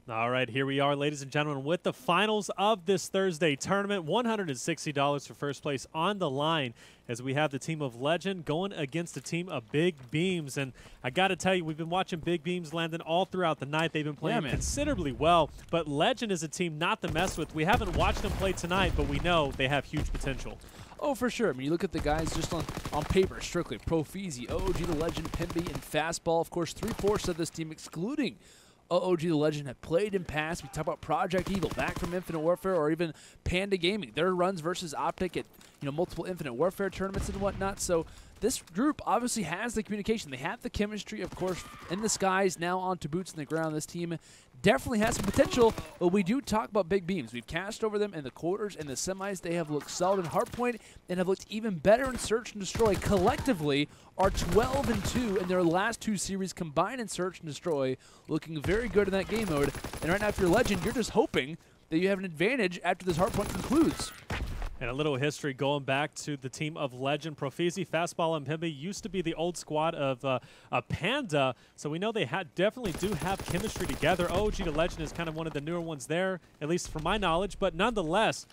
All right, here we are, ladies and gentlemen, with the finals of this Thursday tournament. $160 for first place on the line as we have the team of Legend going against the team of BigBeams. And I got to tell you, we've been watching BigBeams landing all throughout the night. They've been playing considerably well, but Legend is a team not to mess with. We haven't watched them play tonight, but we know they have huge potential. Oh, for sure. I mean, you look at the guys just on paper, strictly. ProFeeZy, OogTheLegend, Pemby, and Fastball. Of course, 3/4 of this team, excluding OogTheLegend, have played in past. We talk about Project Eagle, back from Infinite Warfare, or even Panda Gaming. Their runs versus Optic at multiple Infinite Warfare tournaments and whatnot. So this group obviously has the communication. They have the chemistry, of course, in the skies, now onto boots in the ground. This team definitely has some potential, but we do talk about BigBeams. We've cast over them in the quarters and the semis. They have looked solid in Hardpoint and have looked even better in Search and Destroy. Collectively are 12-2 in their last two series combined in Search and Destroy, looking very good in that game mode. And right now, if you're Legend, you're just hoping that you have an advantage after this Hardpoint concludes. And a little history going back to the team of Legend. ProFeeZy, Fastball, and Pemby used to be the old squad of Panda, so we know they definitely do have chemistry together. OogTheLegend is kind of one of the newer ones there, at least from my knowledge, but nonetheless,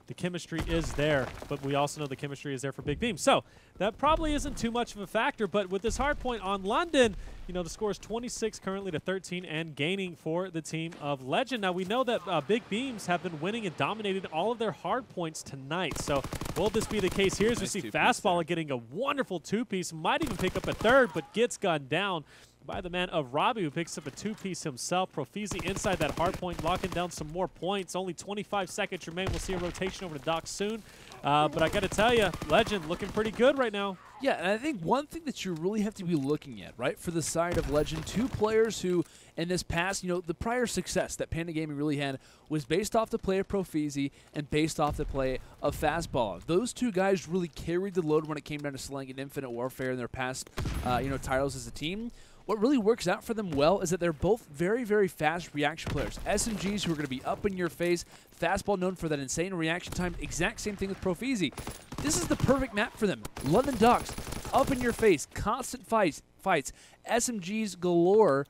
the chemistry is there, but we also know the chemistry is there for BigBeams. So that probably isn't too much of a factor, but with this hard point on London, the score is 26 currently to 13 and gaining for the team of Legend. Now, we know that BigBeams have been winning and dominating all of their hard points tonight. So will this be the case here as we see Fastball getting a wonderful two-piece, might even pick up a third, but gets gunned down by the man of RobbieB, who picks up a two-piece himself. ProFeeZy inside that hard point, locking down some more points. Only 25 seconds remain. We'll see a rotation over to Doc soon. But I got to tell you, Legend looking pretty good right now. Yeah, and I think one thing that you really have to be looking at, right, for the side of Legend, two players who, in this past, the prior success that Panda Gaming really had was based off the play of ProFeeZy and based off the play of Fastball. Those two guys really carried the load when it came down to slaying in Infinite Warfare in their past, titles as a team. What really works out for them well is that they're both very, very fast reaction players. SMGs who are going to be up in your face. Fastball known for that insane reaction time. Exact same thing with ProFeeZy. This is the perfect map for them. London Docks, up in your face, constant fights. SMGs galore,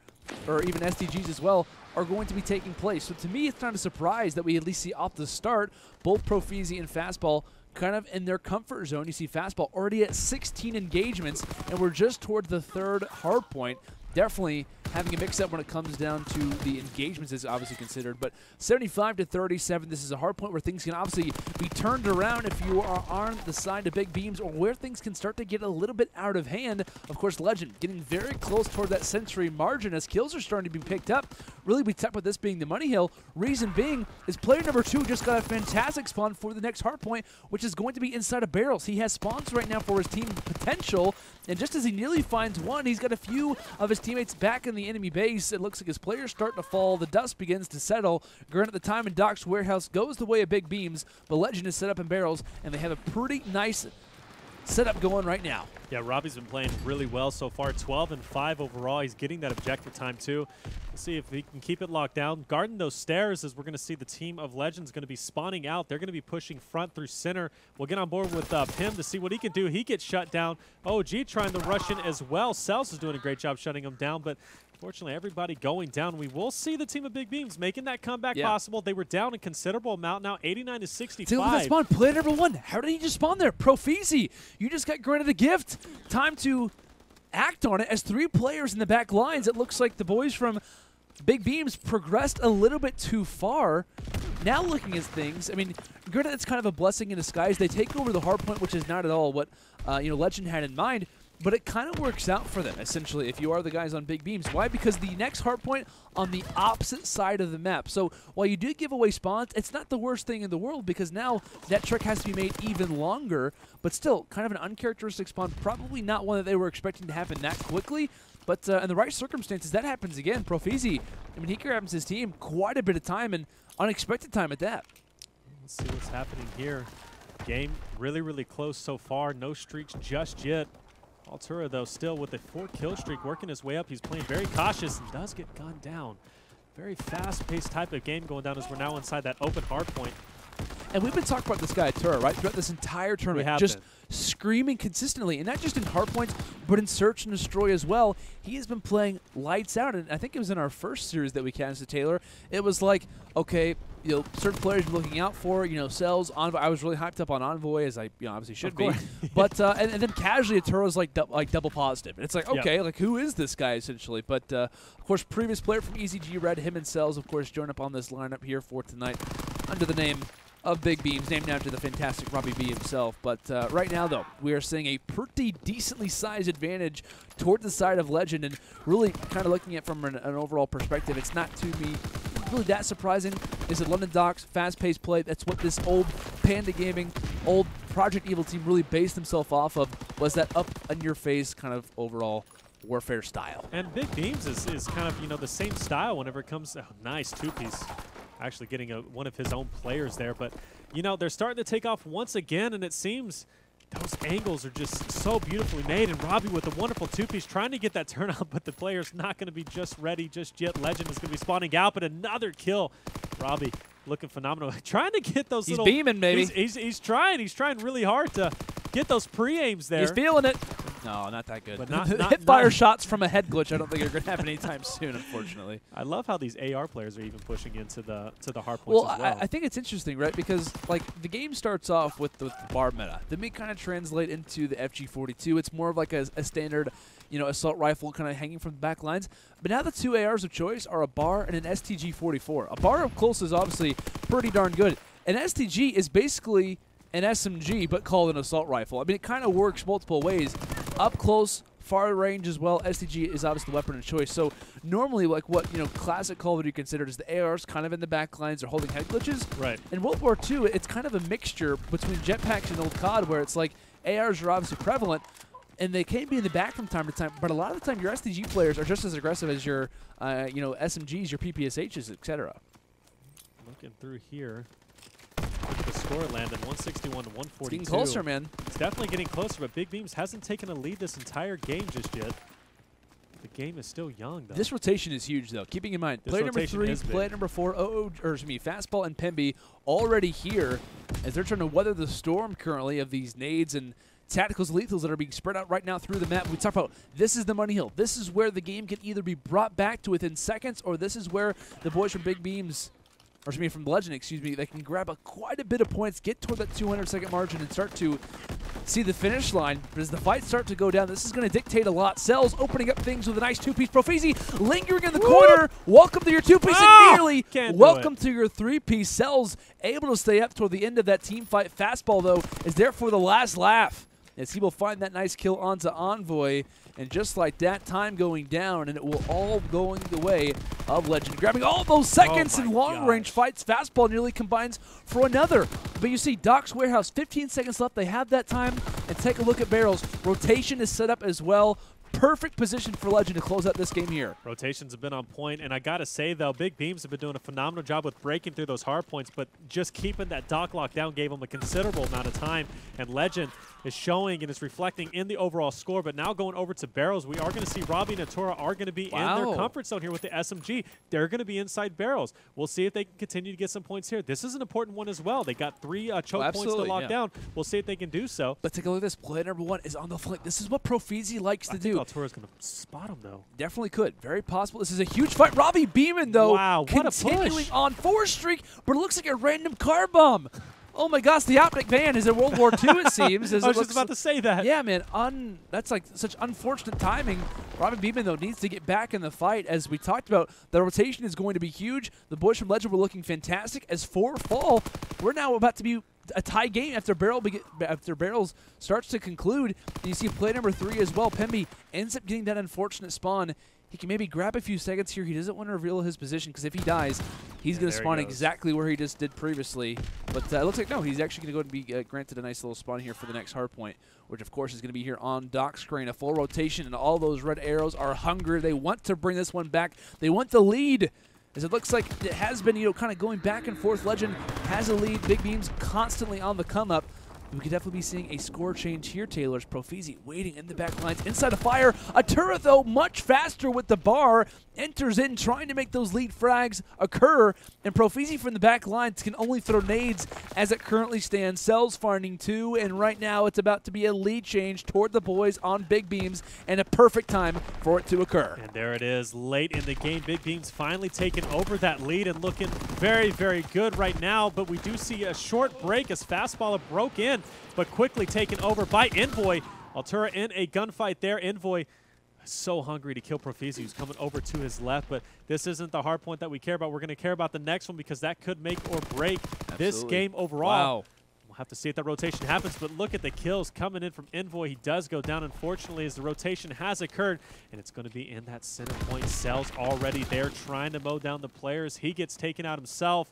or even SDGs as well, are going to be taking place. So to me, it's not a surprise that we at least see off the start both ProFeeZy and Fastball kind of in their comfort zone. You see Fastball already at 16 engagements, and we're just towards the third hard point. Definitely having a mix-up when it comes down to the engagements is obviously considered, but 75 to 37, this is a hard point where things can obviously be turned around if you are on the side of BigBeams, or where things can start to get a little bit out of hand. Of course, Legend getting very close toward that century margin as kills are starting to be picked up. Really, we talk about this being the money hill. Reason being is player number 2 just got a fantastic spawn for the next hard point, which is going to be inside of barrels. He has spawns right now for his team potential, and just as he nearly finds one, he's got a few of his teammates back in the enemy base. It looks like his players starting to fall. The dust begins to settle. Granted, the time in Doc's warehouse goes the way of BigBeams, but Legend is set up in barrels, and they have a pretty nice setup going right now. Yeah, RobbieB's been playing really well so far. 12-5 overall. He's getting that objective time too. We'll see if he can keep it locked down. Guarding those stairs as we're going to see the team of Legends going to be spawning out. They're going to be pushing front through center. We'll get on board with Pim to see what he can do. He gets shut down. OG trying to rush in as well. Cells is doing a great job shutting him down, but unfortunately everybody going down. We will see the team of BigBeams making that comeback possible. They were down a considerable amount now, 89 to 65. See, look at that spawn. Player number 1. How did he just spawn there? ProFeeZy, you just got granted a gift. Time to act on it as 3 players in the back lines. It looks like the boys from BigBeams progressed a little bit too far. Now looking at things, I mean, granted, it's kind of a blessing in disguise. They take over the hard point, which is not at all what Legend had in mind. But it kind of works out for them, essentially, if you are the guys on BigBeams. Why? Because the next hardpoint on the opposite side of the map. So while you do give away spawns, it's not the worst thing in the world, because now that trick has to be made even longer. But still, kind of an uncharacteristic spawn. Probably not one that they were expecting to happen that quickly. But in the right circumstances, that happens again. ProFeeZy, I mean, he grabs his team quite a bit of time, and unexpected time at that. Let's see what's happening here. Game really, really close so far. No streaks just yet. Atura, though, still with a 4-kill streak, working his way up. He's playing very cautious and does get gunned down. Very fast-paced type of game going down as we're now inside that open hard point. And we've been talking about this guy, Atura, right, throughout this entire tournament. Just screaming consistently, and not just in hardpoints, but in search and destroy as well. He has been playing lights out, and I think it was in our first series that we casted Taylor. It was like, okay, certain players you're looking out for, Cells, Envoy. I was really hyped up on Envoy, as I obviously should be. But and then casually Atura was like double positive. And it's like, okay, like who is this guy essentially? But of course, previous player from EZG Red, him and Cells, of course, join up on this lineup here for tonight under the name of BigBeams, named after the fantastic RobbieB himself. But right now, though, we are seeing a pretty decently sized advantage toward the side of Legend, and really kind of looking at from an overall perspective, it's not to me really that surprising. Is it London Docks, fast-paced play? That's what this old Panda Gaming, old Project Evil team really based themselves off of, was that up-in-your-face kind of overall warfare style. And BigBeams is kind of, the same style whenever it comes to nice two-piece. Actually getting one of his own players there. But, they're starting to take off once again, and it seems those angles are just so beautifully made. And Robbie with a wonderful two-piece trying to get that turnout, but the player's not going to be just ready just yet. Legend is going to be spawning out, but another kill. Robbie looking phenomenal. Trying to get those He's beaming, baby. He's trying. He's trying really hard to get those pre-aims there. He's feeling it. No, not that good. But not hip-fire shots from a head glitch I don't think are going to happen anytime soon, unfortunately. I love how these AR players are even pushing into the hard points well, as well. I think it's interesting, right? Because, the game starts off with the bar meta. Then we kind of translate into the FG42. It's more of like a standard, assault rifle kind of hanging from the back lines. But now the two ARs of choice are a bar and an STG-44. A bar up close is obviously pretty darn good. An STG is basically an SMG, but called an assault rifle. I mean, it kind of works multiple ways. Up close, far range as well. STG is obviously the weapon of choice. So normally, like what classic Call of Duty considered is the ARs kind of in the back lines or holding head glitches. Right. In World War II, it's kind of a mixture between jetpacks and old COD, where it's like ARs are obviously prevalent, and they can be in the back from time to time. But a lot of the time, your STG players are just as aggressive as your, SMGs, your PPSHs, etc. Looking through here. Look at the score it landed, 161 to 142. It's getting closer, man. It's definitely getting closer, but BigBeams hasn't taken a lead this entire game just yet. The game is still young, though. This rotation is huge, though. Keeping in mind, player number 3, player number 4, Fastball and Pemby already here as they're trying to weather the storm currently of these nades and tacticals, lethals that are being spread out right now through the map. We talk about this is the money hill. This is where the game can either be brought back to within seconds, or this is where the boys from BigBeams, or from the Legend, they can grab quite a bit of points, get toward that 200-second margin, and start to see the finish line. But as the fights start to go down, this is going to dictate a lot. Cells opening up things with a nice two-piece. ProFeeZy lingering in the corner. Welcome to your two-piece, and nearly welcome to your three-piece. Cells able to stay up toward the end of that team fight. Fastball, though, is there for the last laugh, as he will find that nice kill onto Envoy. And just like that, time going down, and it will all going the way of Legend. Grabbing all those seconds in long-range fights. Fastball nearly combines for another. But you see Doc's Warehouse, 15 seconds left. They have that time. And take a look at barrels. Rotation is set up as well. Perfect position for Legend to close out this game here. Rotations have been on point, and I gotta say though, BigBeams have been doing a phenomenal job with breaking through those hard points, but just keeping that Doc lock down gave them a considerable amount of time, and Legend is showing and is reflecting in the overall score. But now going over to barrels, we are going to see Robbie and Atura are going to be in their comfort zone here with the SMG. They're going to be inside barrels. We'll see if they can continue to get some points here. This is an important one as well. They got 3 choke points to lock down. We'll see if they can do so. But take a look at this. Play number 1 is on the flank. This is what ProFeeZy likes to do. Atura's going to spot him, though. Definitely could. Very possible. This is a huge fight. RobbieB, though, wow, continuing on 4 streak, but it looks like a random car bomb. Oh my gosh, the optic van is in World War II, it seems. I was just about to say that. Yeah, man, that's like such unfortunate timing. RobbieB, though, needs to get back in the fight. As we talked about, the rotation is going to be huge. The boys from Legend were looking fantastic. As 4 fall, we're now about to be a tie game after barrels starts to conclude. And you see play number 3 as well. Pemby ends up getting that unfortunate spawn. He can maybe grab a few seconds here. He doesn't want to reveal his position, because if he dies, he's going to spawn exactly where he just did previously. But it looks like, no, he's actually going to go and be granted a nice little spawn here for the next hard point, which, of course, is going to be here on Doc screen. A full rotation, and all those red arrows are hungry. They want to bring this one back. They want the lead, as it looks like it has been, kind of going back and forth. Legend has a lead. BigBeams constantly on the come-up. we could definitely be seeing a score change here, Taylor's ProFeeZy waiting in the back lines inside of fire. Atura, though, much faster with the bar, enters in trying to make those lead frags occur, and ProFeeZy from the back lines can only throw nades as it currently stands. Cells finding 2, and right now it's about to be a lead change toward the boys on BigBeams, and a perfect time for it to occur. And there it is, late in the game. BigBeams finally taking over that lead and looking very, very good right now, but we do see a short break as Fastballer broke in, but quickly taken over by Envoy. Atura in a gunfight there. Envoy so hungry to kill ProFeeZy, who's coming over to his left, but this isn't the hard point that we care about. We're going to care about the next one because that could make or break this game overall. Wow. We'll have to see if that rotation happens, but look at the kills coming in from Envoy. He does go down, unfortunately, as the rotation has occurred, and it's going to be in that center point. Cells already there trying to mow down the players. He gets taken out himself,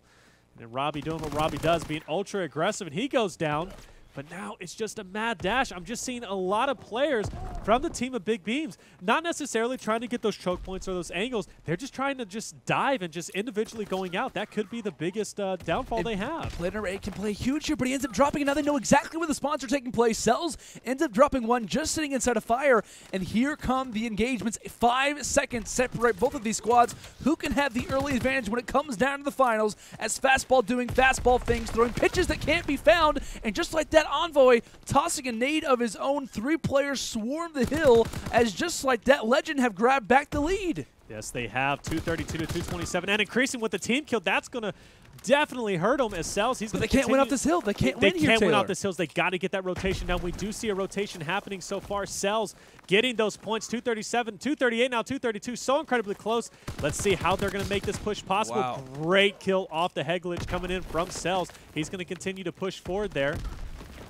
and then Robbie doing what Robbie does, being ultra aggressive, and he goes down. But now it's just a mad dash. I'm just seeing a lot of players from the team of BigBeams not necessarily trying to get those choke points or those angles. They're just trying to just dive and just individually going out. That could be the biggest downfall they have. Player 8 can play huge here, but he ends up dropping. And now they know exactly where the spawns are taking place. Cells ends up dropping one, just sitting inside a fire. And here come the engagements. 5 seconds separate both of these squads. Who can have the early advantage when it comes down to the finals? As Fastball doing fastball things, throwing pitches that can't be found. And just like that, Envoy tossing a nade of his own. 3 players swarm the hill as just like that, Legend have grabbed back the lead. Yes, they have 232 to 227, and increasing with the team kill. That's going to definitely hurt him as Cells. He's but they can't win off this hill. They can't win here, They can't win Taylor. off this hill. They got to get that rotation down. We do see a rotation happening so far. Cells getting those points. 237, 238 now, 232. So incredibly close. Let's see how they're going to make this push possible. Wow. Great kill off the head glitch coming in from Cells. He's going to continue to push forward there.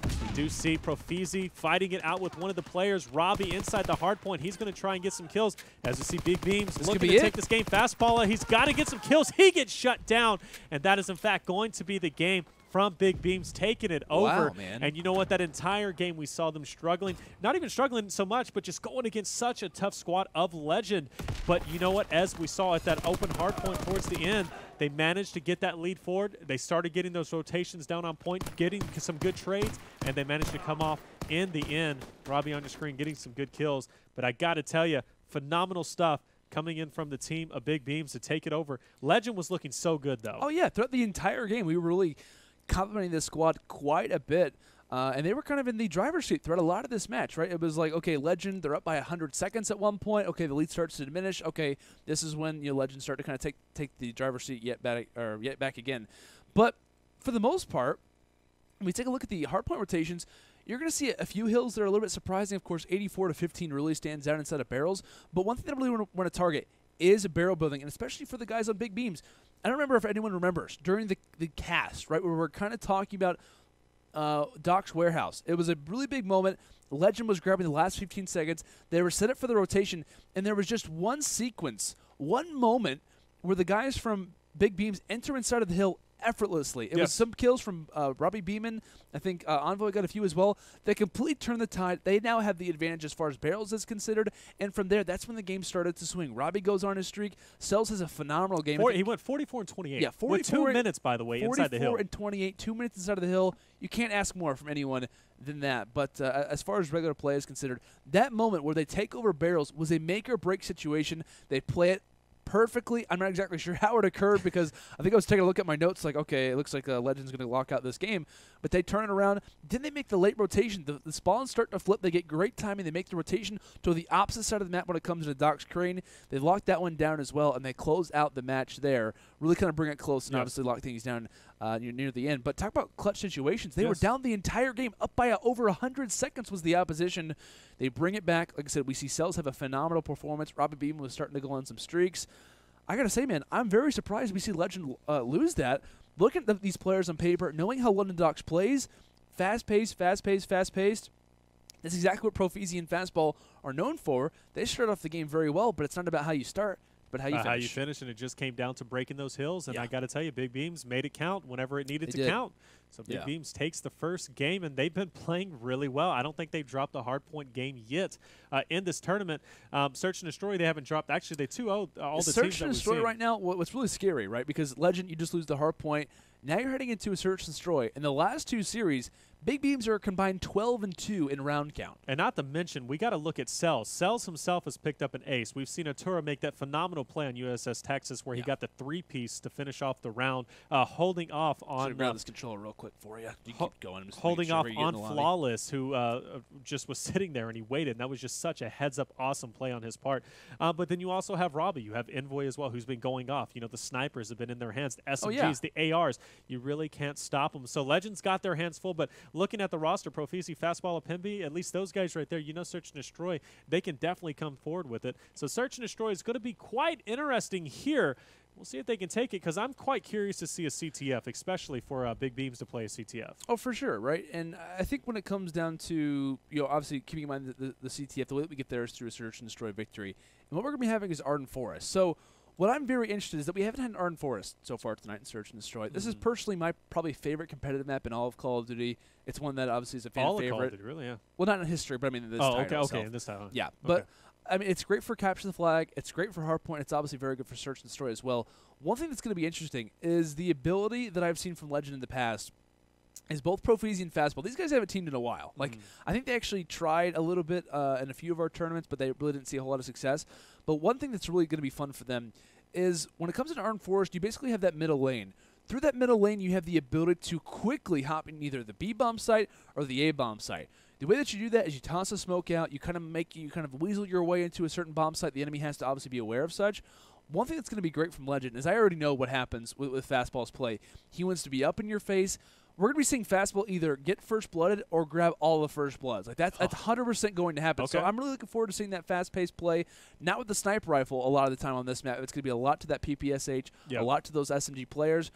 We do see ProFeeZy fighting it out with one of the players. Robbie inside the hard point. He's going to try and get some kills. As we see BigBeams looking to take this game. Fastballer, he's got to get some kills. He gets shut down. And that is, in fact, going to be the game from BigBeams, taking it over. Wow, man. And you know what? That entire game we saw them struggling. Not even struggling so much, but just going against such a tough squad of Legend. But you know what? As we saw at that open hard point towards the end, they managed to get that lead forward. They started getting those rotations down on point, getting some good trades, and they managed to come off in the end. Robbie on your screen getting some good kills. But I got to tell you, phenomenal stuff coming in from the team of BigBeams to take it over. Legend was looking so good, though. Oh, yeah. Throughout the entire game, we were really complimenting this squad quite a bit. And they were kind of in the driver's seat throughout a lot of this match, right? It was like, okay, Legend, they're up by 100 seconds at one point. Okay, the lead starts to diminish. Okay, this is when Legend start to kind of take the driver's seat yet back again. But for the most part, when we take a look at the hardpoint rotations, you're going to see a few hills that are a little bit surprising. Of course, 84 to 15 really stands out inside of barrels. But one thing that I really want to target is barrel building, and especially for the guys on BigBeams. I don't remember if anyone remembers during the cast, right, where we're kind of talking about Doc's warehouse. It was a really big moment. Legend was grabbing the last 15 seconds. They were set up for the rotation, and there was just one sequence, one moment where the guys from BigBeams enter inside of the hill effortlessly. It was some kills from RobbieB. I think Envoy got a few as well. They completely turned the tide. They now have the advantage as far as barrels is considered. And from there, that's when the game started to swing. Robbie goes on his streak. Cells has a phenomenal game. He went 44 and 28. Yeah, 44 with 2 minutes, by the way, inside the hill. 44 and 28, 2 minutes inside of the hill. You can't ask more from anyone than that. But as far as regular play is considered, that moment where they take over barrels was a make-or-break situation. They play it perfectly. I'm not exactly sure how it occurred because I think I was taking a look at my notes like, okay, it looks like Legend's going to lock out this game. But they turn it around. Then they make the late rotation. The spawns start to flip. They get great timing. They make the rotation to the opposite side of the map when it comes to Doc's crane. They lock that one down as well, and they close out the match there. Really kind of bring it close and obviously lock things down near the end. But talk about clutch situations. They were down the entire game. Up by over 100 seconds was the opposition. They bring it back. Like I said, we see Cells have a phenomenal performance. RobbieB was starting to go on some streaks. I got to say, man, I'm very surprised we see Legend lose that. Looking at these players on paper, knowing how London Docs plays, fast-paced, fast-paced, fast-paced, that's exactly what ProFeeZy and Fastball are known for. They start off the game very well, but it's not about how you start, but how you finish. And it just came down to breaking those hills. And I got to tell you, BigBeams made it count whenever it needed to count. So BigBeams takes the first game, and they've been playing really well. I don't think they've dropped a hardpoint game yet in this tournament. Search and Destroy, they haven't dropped. Actually, they 2-0 all the teams that we've seen. Search and Destroy right now, what's really scary, right? Because Legend, you just lose the hardpoint. Now you're heading into a Search and Destroy. In the last 2 series, BigBeams are a combined 12-2 in round count. And not to mention, we got to look at Cells. Cells himself has picked up an ace. We've seen Atura make that phenomenal play on USS Texas where he got the 3-piece to finish off the round, holding off on... grab this controller real quick for you. You keep going. Holding off on Flawless, who just was sitting there and he waited. And that was just such a heads-up awesome play on his part. But then you also have RobbieB. You have Envoy as well, who's been going off. You know, the snipers have been in their hands. The SMGs, the ARs. You really can't stop them. So Legends got their hands full, but looking at the roster, ProFeeZy, Fastball, and Pemby, at least those guys right there, you know, Search and Destroy, they can definitely come forward with it. So Search and Destroy is going to be quite interesting here. We'll see if they can take it, because I'm quite curious to see a CTF, especially for BigBeams to play a CTF. Oh, for sure, right? And I think when it comes down to, you know, obviously keeping in mind the CTF, the way that we get there is through a Search and Destroy victory. And what we're going to be having is Arden Forest. So what I'm very interested in is that we haven't had an Arden Forest so far tonight in Search and Destroy. This is personally my probably favorite competitive map in all of Call of Duty. It's one that obviously is a fan favorite. Call of Duty, really, yeah. Well, not in history, but I mean in this title itself. In this title. Yeah, but I mean, it's great for Capture the Flag. It's great for Hardpoint. It's obviously very good for Search and Destroy as well. One thing that's going to be interesting is the ability that I've seen from Legend in the past is both ProFeeZy and Fastball. These guys haven't teamed in a while. Like, I think they actually tried a little bit in a few of our tournaments, but they really didn't see a whole lot of success. But one thing that's really going to be fun for them is when it comes to Arden Forest, you basically have that middle lane. Through that middle lane, you have the ability to quickly hop in either the B-bomb site or the A-bomb site. The way that you do that is you toss a smoke out, you kind of weasel your way into a certain bomb site. The enemy has to obviously be aware of such. One thing that's going to be great from Legend is I already know what happens with Fastball's play. He wants to be up in your face. We're going to be seeing Fastball either get first blooded or grab all the first bloods. Like that's 100% going to happen. So I'm really looking forward to seeing that fast-paced play. Not with the sniper rifle a lot of the time on this map. It's going to be a lot to that PPSH, a lot to those SMG players.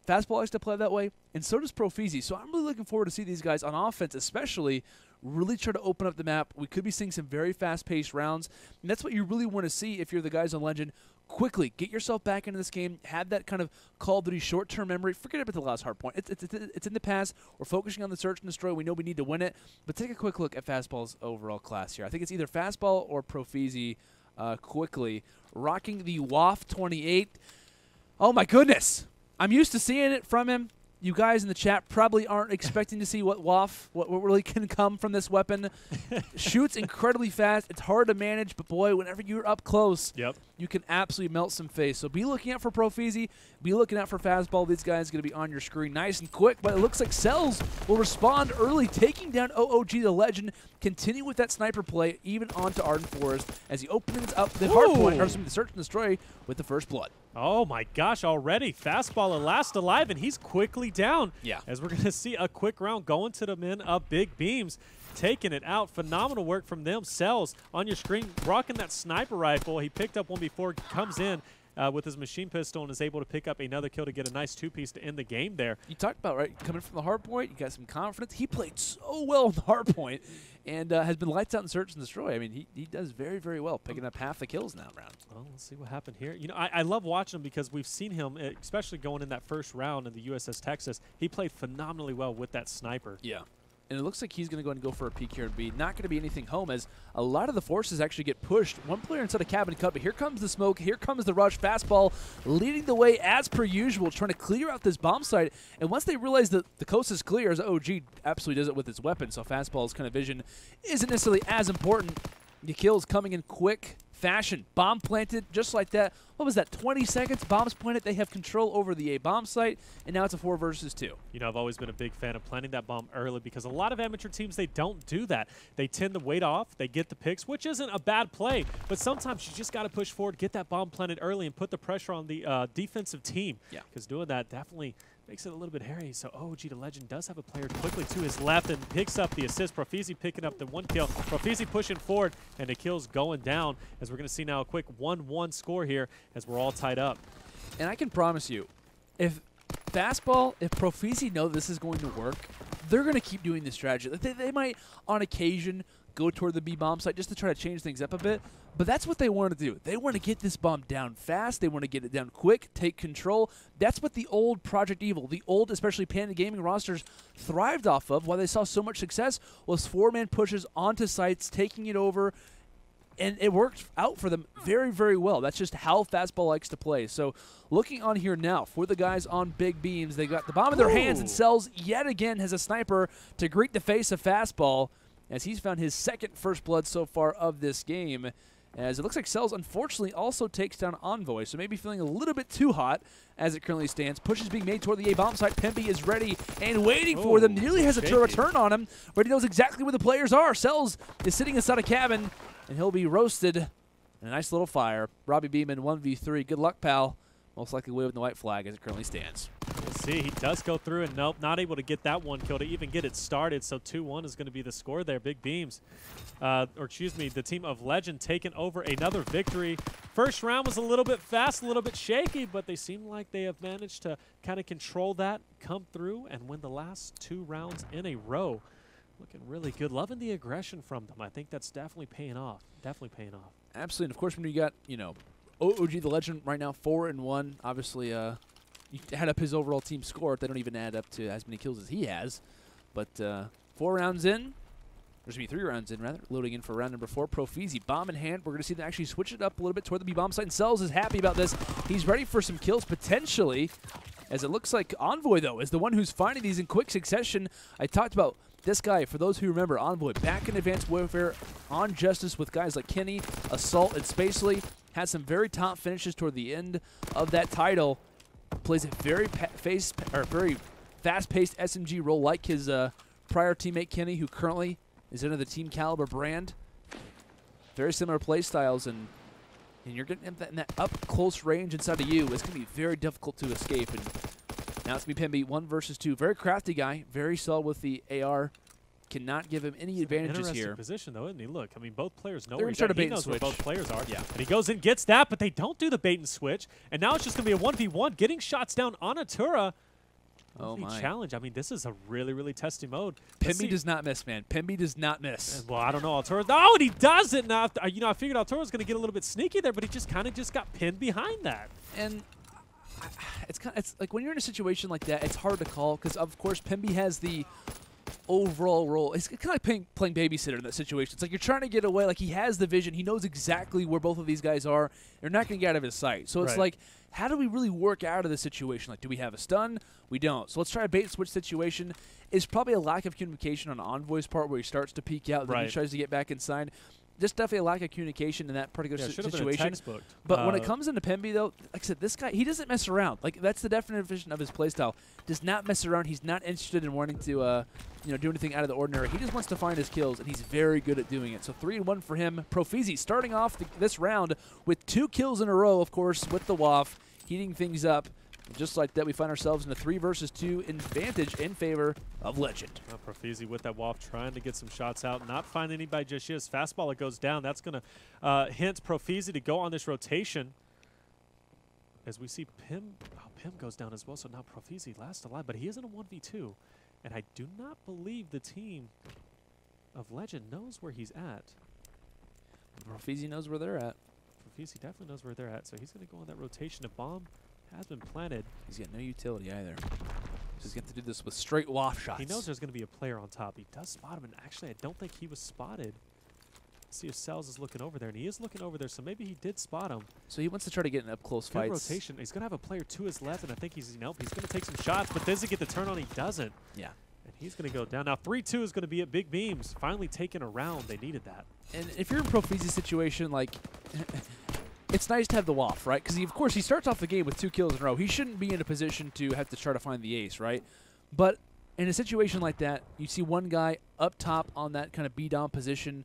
Fastball likes to play that way, and so does ProFeeZy. So I'm really looking forward to see these guys on offense, especially really try to open up the map. We could be seeing some very fast-paced rounds, and that's what you really want to see if you're the guys on Legend. Quickly get yourself back into this game. Have that kind of Call of Duty short-term memory. Forget about the last hard point. It's in the past. We're focusing on the Search and Destroy. We know we need to win it, but take a quick look at Fastball's overall class here. I think it's either Fastball or ProFeeZy quickly. Rocking the WAF 28. Oh, my goodness. I'm used to seeing it from him. You guys in the chat probably aren't expecting to see what really can come from this weapon. Shoots incredibly fast. It's hard to manage, but boy, whenever you're up close, you can absolutely melt some face. So be looking out for ProFeeZy. Be looking out for Fastball. These guys are going to be on your screen nice and quick, but it looks like Cells will respond early, taking down OogTheLegend. Continue with that sniper play, even onto Arden Forest, as he opens up the hardpoint, or the Search and Destroy with the first blood. Oh my gosh, already. Fastball at last alive, and he's quickly down. As we're going to see a quick round going to the men of BigBeams. Taking it out. Phenomenal work from them. Cells on your screen, rocking that sniper rifle. He picked up one before, comes in with his machine pistol and is able to pick up another kill to get a nice 2-piece to end the game there. You talked about, right, coming from the hard point, you got some confidence. He played so well on the hard point and has been lights out in Search and Destroy. I mean, he does very, very well, picking up half the kills in that round. Well, let's see what happened here. You know, I love watching him because we've seen him, especially going in that first round in the USS Texas. He played phenomenally well with that sniper. And it looks like he's going to go and go for a peek here and B. Not going to be anything home, as a lot of the forces actually get pushed. One player inside a cabin cut, but here comes the smoke. Here comes the rush. Fastball leading the way as per usual, trying to clear out this bomb site. And once they realize that the coast is clear, as OG absolutely does it with his weapon, so Fastball's kind of vision isn't necessarily as important. The kills coming in quick fashion. Bomb planted just like that. What was that, 20 seconds? Bombs planted. They have control over the A-bomb site, and now it's a 4 versus 2. You know, I've always been a big fan of planting that bomb early because a lot of amateur teams, they don't do that. They tend to wait off. They get the picks, which isn't a bad play, but sometimes you just got to push forward, get that bomb planted early, and put the pressure on the defensive team. Because doing that definitely makes it a little bit hairy. So OogTheLegend does have a player quickly to his left and picks up the assist. ProFeeZy picking up the 1 kill. ProFeeZy pushing forward, and the kill's going down, as we're going to see now a quick 1-1 score here as we're all tied up. And I can promise you, if ProFeeZy know this is going to work, they're going to keep doing this strategy. They might, on occasion, go toward the B bomb site just to try to change things up a bit. But that's what they want to do. They want to get this bomb down fast. They want to get it down quick, take control. That's what the old Project Evil, the old, especially Panda Gaming rosters, thrived off of. Why they saw so much success was 4-man pushes onto sites, taking it over, and it worked out for them very, very well. That's just how Fastball likes to play. So looking on here now for the guys on BigBeams, they got the bomb in their hands, and Cells yet again has a sniper to greet the face of Fastball as he's found his second first blood so far of this game. As it looks like Cells, unfortunately, also takes down Envoy, so maybe feeling a little bit too hot as it currently stands. Push is being made toward the A-bomb site. Pemby is ready and waiting for them. Nearly has a turn on him, but he knows exactly where the players are. Cells is sitting inside a cabin, and he'll be roasted in a nice little fire. RobbieB in 1v3. Good luck, pal. Most likely waving the white flag as it currently stands. We'll see. He does go through, and nope, not able to get that one kill to even get it started. So 2-1 is going to be the score there. BigBeams, or excuse me, the team of Legend taking over another victory. First round was a little bit fast, a little bit shaky, but they seem like they have managed to kind of control that, come through, and win the last 2 rounds in a row. Looking really good. Loving the aggression from them. I think that's definitely paying off. Definitely paying off. Absolutely. And of course, when you got, you know, OogTheLegend right now 4-1. Obviously, you add up his overall team score. They don't even add up to as many kills as he has. But 4 rounds in. There's going to be 3 rounds in, rather. Loading in for round number 4. ProFeeZy, bomb in hand. We're going to see them actually switch it up a little bit toward the B-bomb site. And Cells is happy about this. He's ready for some kills, potentially. As it looks like Envoy, though, is the one who's finding these in quick succession. I talked about this guy, for those who remember, Envoy, back in Advanced Warfare on Justice with guys like Kenny, Assault, and Spacely. Had some very top finishes toward the end of that title. Plays a very fast-paced SMG role like his prior teammate Kenny, who currently is under the Team Caliber brand. Very similar play styles, and you're getting in that up-close range inside of you. It's going to be very difficult to escape. And now it's going to be Pemby 1 versus 2. Very crafty guy, very solid with the AR. Cannot give him any advantages interesting here. Position, though, isn't he? Look, I mean, both players know They're where he's trying to at. bait He and knows where switch. both players are. Yeah. And he goes in, gets that, but they don't do the bait and switch. And now it's just going to be a 1v1, getting shots down on Atura. Oh, my. Challenge. I mean, this is a really, really testy mode. Pemby does not miss, man. Pemby does not miss. Well, I don't know. Atura. Oh, and he does it. Now, you know, I figured Atura was going to get a little bit sneaky there, but he just kind of got pinned behind that. And it's like when you're in a situation like that, it's hard to call because, of course, Pemby has the overall role. It's kind of like playing babysitter in that situation. It's like you're trying to get away. Like, he has the vision. He knows exactly where both of these guys are. You're not going to get out of his sight. So it's like, how do we really work out of this situation? Like, do we have a stun? We don't. So let's try a bait and switch situation. It's probably a lack of communication on Envoy's part where he starts to peek out and then he tries to get back inside. Just definitely a lack of communication in that particular situation. But when it comes into Pemby, though, like I said, this guy, he doesn't mess around. Like, that's the definition of his playstyle. Does not mess around. He's not interested in wanting to, you know, do anything out of the ordinary. He just wants to find his kills, and he's very good at doing it. So 3-1 for him. ProFeeZy starting off this round with 2 kills in a row, of course, with the WAF, heating things up. And just like that, we find ourselves in a 3 versus 2 advantage in favor of Legend. ProFeeZy with that WAF trying to get some shots out, not find anybody just yet. As fastball, it goes down. That's going to hint ProFeeZy to go on this rotation. As we see Pim goes down as well, so now ProFeeZy last alive, but he is in a 1v2. And I do not believe the team of Legend knows where he's at. ProFeeZy knows where they're at. ProFeeZy definitely knows where they're at, so he's going to go on that rotation. A bomb has been planted. He's got no utility either. He's going to do this with straight WAF shots. He knows there's going to be a player on top. He does spot him, and actually I don't think he was spotted. Let's see if Cells is looking over there, and he is looking over there, so maybe he did spot him. So he wants to try to get in up-close fights. Rotation. He's going to have a player to his left, and I think he's, you know, he's going to take some shots, but does he get the turn on? He doesn't. Yeah. And he's going to go down. Now 3-2 is going to be at BigBeams. Finally taking a round. They needed that. And if you're in ProFeeZy's situation, like, it's nice to have the WAF, right? Because, of course, he starts off the game with 2 kills in a row. He shouldn't be in a position to have to try to find the ace, right? But in a situation like that, you see one guy up top on that kind of B-down position.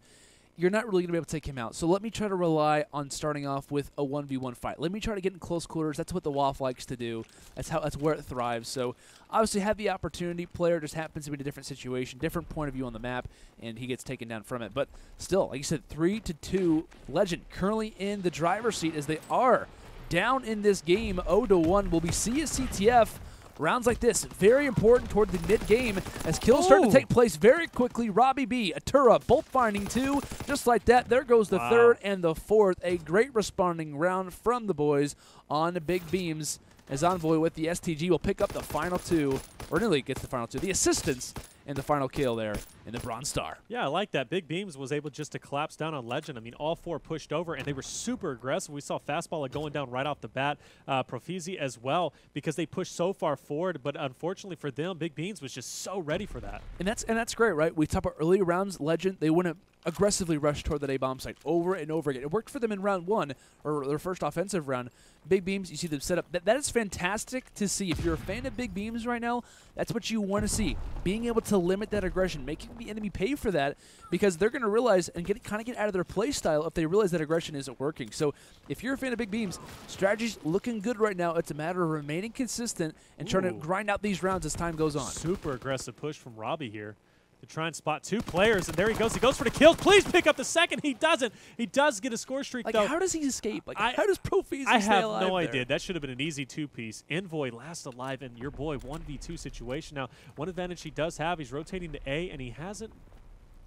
You're not really going to be able to take him out. So let me try to rely on starting off with a 1v1 fight. Let me try to get in close quarters. That's what the WAF likes to do. That's where it thrives. So obviously have the opportunity. Player just happens to be in a different situation, different point of view on the map, and he gets taken down from it. But still, like you said, 3-2. Legend currently in the driver's seat as they are down in this game 0-1. Will we see a CTF rounds like this, very important toward the mid-game as kills start to take place very quickly. RobbieB, Atura, both finding 2. Just like that, there goes the 3rd and the 4th. A great responding round from the boys on the BigBeams, as Envoy with the STG will pick up the final 2, or nearly gets the final 2. The assistance and the final kill there in the Bronze Star. Yeah, I like that. BigBeams was able just to collapse down on Legend. I mean, all 4 pushed over, and they were super aggressive. We saw Fastballer going down right off the bat. ProFeeZy as well, because they pushed so far forward. But unfortunately for them, BigBeams was just so ready for that. And that's great, right? We talk about early rounds, Legend, they wouldn't aggressively rush toward that A bomb site over and over again. It worked for them in round 1, or their first offensive round. BigBeams, you see them set up. That is fantastic to see. If you're a fan of BigBeams right now, that's what you want to see. Being able to limit that aggression, making the enemy pay for that, because they're going to realize and kind of get out of their play style if they realize that aggression isn't working. So if you're a fan of BigBeams, strategy's looking good right now. It's a matter of remaining consistent and trying to grind out these rounds as time goes on. Super aggressive push from Robbie here to try and spot 2 players, and there he goes. He goes for the kill. Please pick up the 2nd. He doesn't. He does get a score streak, though. How does he escape? How does ProFeeZy stay alive? I have no there? idea. That should have been an easy 2-piece. Envoy last alive in your boy 1v2 situation. Now, one advantage he does have, he's rotating to A, and he hasn't,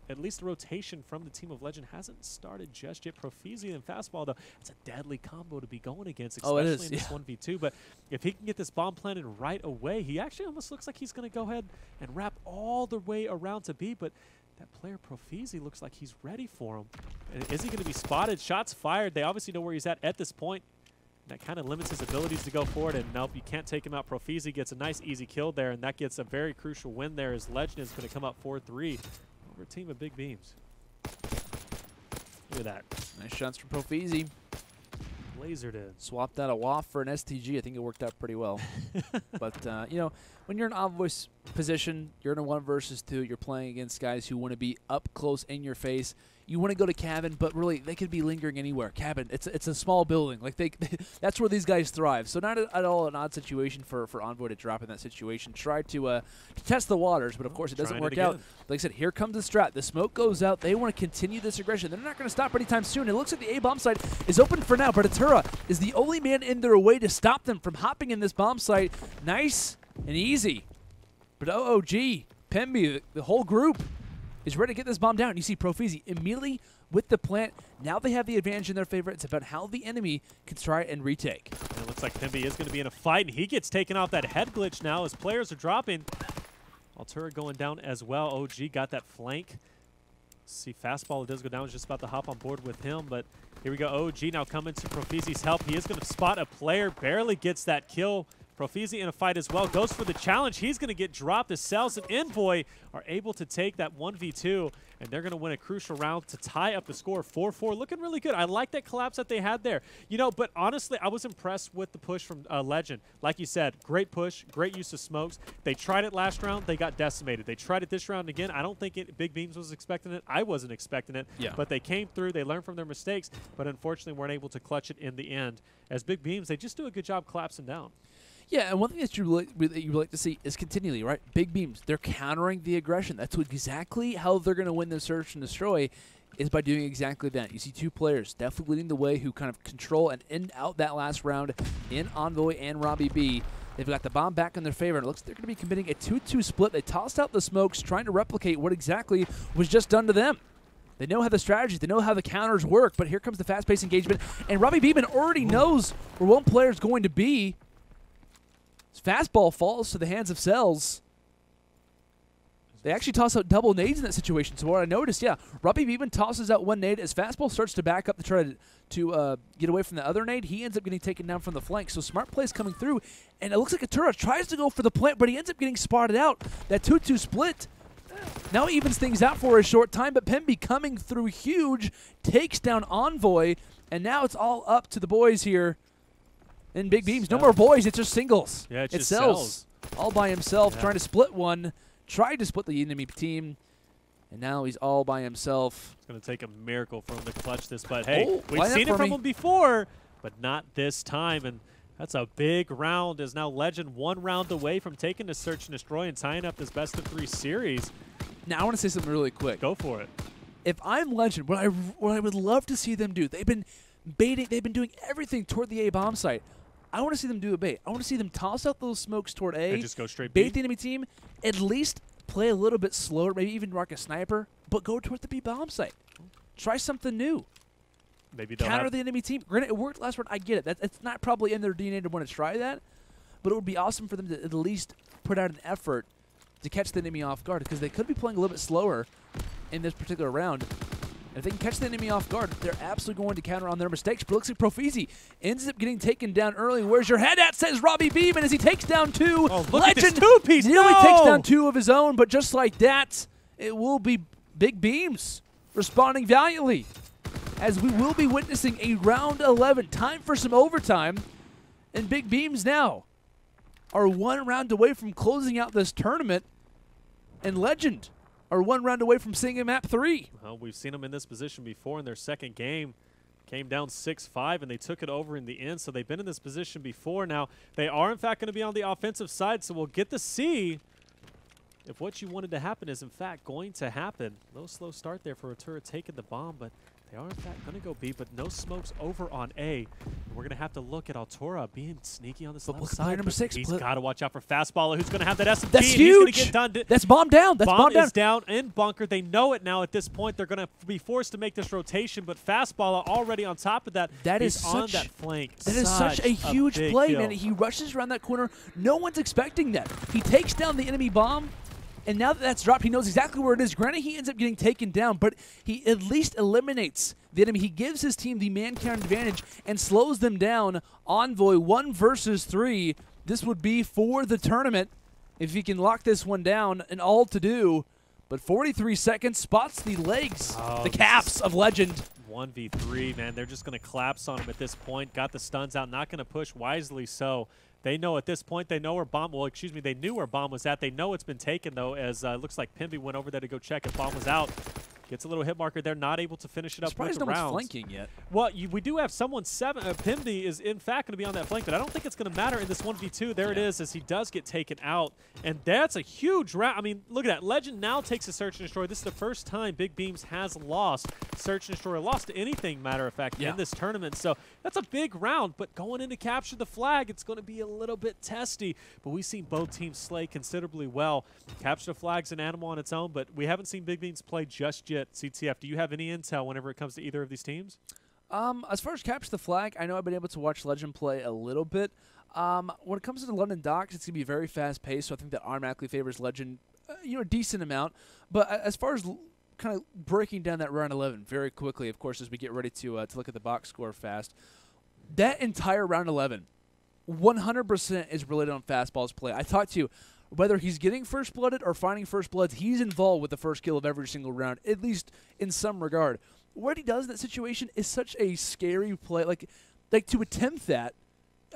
at least the rotation from the team of Legend hasn't started just yet. ProFeeZy and Fastball, though, it's a deadly combo to be going against, especially in this 1v2. But if he can get this bomb planted right away, he actually almost looks like he's going to go ahead and wrap all the way around to B. But that player ProFeeZy looks like he's ready for him. And is he going to be spotted? Shots fired. They obviously know where he's at this point. That kind of limits his abilities to go forward. And nope, you can't take him out. ProFeeZy gets a nice, easy kill there, and that gets a very crucial win there as Legend is going to come up 4-3. Over a team of BigBeams. Look at that. Nice shots from ProFeeZy. Lasered in. Swapped out a WAF for an STG. I think it worked out pretty well. But, you know, when you're in Envoy's position, you're in a 1 versus 2. You're playing against guys who want to be up close in your face. You want to go to cabin, but really they could be lingering anywhere. Cabin, it's a small building. Like that's where these guys thrive. So not at all an odd situation for Envoy to drop in that situation. Try to test the waters, but of course it doesn't work out. Like I said, here comes the strat. The smoke goes out. They want to continue this aggression. They're not going to stop anytime soon. It looks like the A bomb site is open for now, but Atura is the only man in their way to stop them from hopping in this bomb site. Nice and easy. But OOG, Pemby, the whole group is ready to get this bomb down. You see ProFeeZy immediately with the plant. Now they have the advantage in their favor. It's about how the enemy can try and retake. And it looks like Pemby is going to be in a fight, and he gets taken off that head glitch now as players are dropping. Atura going down as well. OG got that flank. See, Fastball does go down. Is just about to hop on board with him, but here we go. OG now coming to ProFeeZy's help. He is going to spot a player. Barely gets that kill. ProFeeZy in a fight as well. Goes for the challenge. He's going to get dropped as Cells and Envoy are able to take that 1v2, and they're going to win a crucial round to tie up the score 4-4. Looking really good. I like that collapse that they had there. You know, but honestly, I was impressed with the push from Legend. Like you said, great push, great use of smokes. They tried it last round. They got decimated. They tried it this round again. I don't think BigBeams was expecting it. I wasn't expecting it. Yeah. But they came through. They learned from their mistakes, but unfortunately weren't able to clutch it in the end. As BigBeams, they just do a good job collapsing down. Yeah, and one thing that you like to see is continually, right? BigBeams, they're countering the aggression. That's exactly how they're going to win the search and destroy, is by doing exactly that. You see 2 players definitely leading the way who kind of control and end out that last round in Envoy and RobbieB. They've got the bomb back in their favor, and it looks like they're going to be committing a 2-2 split. They tossed out the smokes, trying to replicate what exactly was just done to them. They know how the strategies, they know how the counters work, but here comes the fast-paced engagement, and RobbieB already knows where one player is going to be. Fastball falls to the hands of Cells. They actually toss out double nades in that situation. So what I noticed, yeah, RobbieB tosses out 1 nade as Fastball starts to back up to try to get away from the other nade. He ends up getting taken down from the flank. So smart plays coming through, and it looks like Atura tries to go for the plant, but he ends up getting spotted out. That 2-2 split now evens things out for a short time, but Pemby coming through huge, takes down Envoy, and now it's all up to the boys here. In BigBeams, no more boys, it's just singles. Yeah, it's just Cells all by himself, trying to split one, tried to split the enemy team, and now he's all by himself. It's going to take a miracle for him to clutch this, but hey, we've seen it from him before, but not this time, and that's a big round, as now Legend 1 round away from taking the search and destroy and tying up this best-of-3 series. Now I want to say something really quick. Go for it. If I'm Legend, what I would love to see them do, they've been baiting, they've been doing everything toward the A bomb site. I want to see them do a bait. I want to see them toss out those smokes toward A. And just go straight bait B. the enemy team. At least play a little bit slower, maybe even mark a sniper, but go toward the B bomb site. Try something new. Maybe they'll counter the enemy team. Granted, it worked last round. I get it. It's not probably in their DNA to want to try that, but it would be awesome for them to at least put out an effort to catch the enemy off guard, because they could be playing a little bit slower in this particular round. And if they can catch the enemy off guard, they're absolutely going to counter on their mistakes. But it looks like ProFeeZy ends up getting taken down early. Where's your head at, says RobbieB, and as he takes down 2, oh, look Legend at this two-piece. nearly takes down 2 of his own, but just like that, it will be BigBeams responding valiantly, as we will be witnessing a round 11. Time for some overtime, and BigBeams now are 1 round away from closing out this tournament, and Legend are 1 round away from seeing a map 3. Well, we've seen them in this position before in their second game. Came down 6-5, and they took it over in the end, so they've been in this position before. Now, they are, in fact, going to be on the offensive side, so we'll get to see if what you wanted to happen is, in fact, going to happen. A little slow start there for Atura taking the bomb, but they are, in fact, going to go B, but no smokes over on A. We're going to have to look at Atura being sneaky on this left look at side. player number 6. He's got to watch out for Fastballer, who's going to have that SMG. That's and huge. He's going to get done. That's bomb down. That's bomb down. Is down in bunker. They know it now at this point. They're going to be forced to make this rotation, but Fastballer already on top of that. That He's is on such, that flank. That is such a huge play, man. He rushes around that corner. No one's expecting that. He takes down the enemy bomb, and now that that's dropped, he knows exactly where it is. Granted, he ends up getting taken down, but he at least eliminates the enemy. He gives his team the man count advantage and slows them down. Envoy 1 versus 3. This would be for the tournament if he can lock this one down, and all to do. But 43 seconds spots the legs, the calves of Legend. 1v3, man. They're just going to collapse on him at this point. Got the stuns out, not going to push, wisely so. They know at this point, they know where bomb, well, excuse me, they knew where bomb was at. They know it's been taken, though, as it looks like Pemby went over there to go check if bomb was out. Gets a little hit marker there, not able to finish it up with the rounds. No one's flanking yet. Well, we do have someone, Pemby is in fact going to be on that flank, but I don't think it's going to matter in this 1v2. There it is, as he does get taken out, and that's a huge round. I mean, look at that. Legend now takes a Search and Destroy. This is the first time BigBeams has lost Search and Destroy, lost to anything, matter of fact, in this tournament. So that's a big round, but going in to capture the flag, it's going to be a little bit testy, but we've seen both teams slay considerably well. Capture the flag's an animal on its own, but we haven't seen BigBeams play just yet. CTF, do you have any intel whenever it comes to either of these teams? As far as capture the flag, I know I've been able to watch Legend play a little bit. When it comes to the London docks, it's going to be very fast-paced, so I think that automatically favors Legend, a decent amount. But as far as kind of breaking down that round 11 very quickly, of course, as we get ready to look at the box score fast, that entire round 11, 100% is related on Fastball's play. I talked to you. Whether he's getting first-blooded or finding first-bloods, he's involved with the first kill of every single round, at least in some regard. What he does in that situation is such a scary play. Like to attempt that,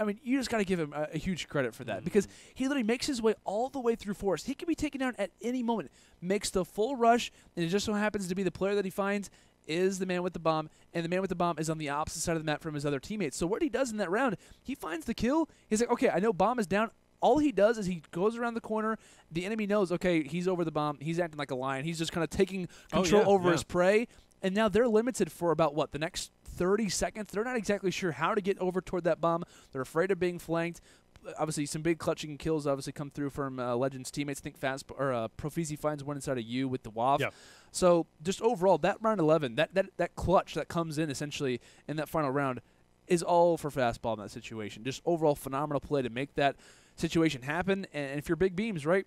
I mean, you just got to give him a huge credit for that, because he literally makes his way all the way through forest. He can be taken down at any moment, makes the full rush, and it just so happens to be the player that he finds is the man with the bomb, and the man with the bomb is on the opposite side of the map from his other teammates. So what he does in that round, he finds the kill. He's like, okay, I know bomb is down. All he does is he goes around the corner. The enemy knows, okay, he's over the bomb. He's acting like a lion. He's just kind of taking control over his prey. And now they're limited for about, what, the next 30 seconds? They're not exactly sure how to get over toward that bomb. They're afraid of being flanked. Obviously, some big clutching kills obviously come through from Legend's teammates. I think ProFeeZy finds one inside of you with the WAF. Yeah. So just overall, that round 11, that clutch that comes in essentially in that final round is all for Fastball in that situation. Just overall phenomenal play to make that situation happen. And if you're BigBeams, right,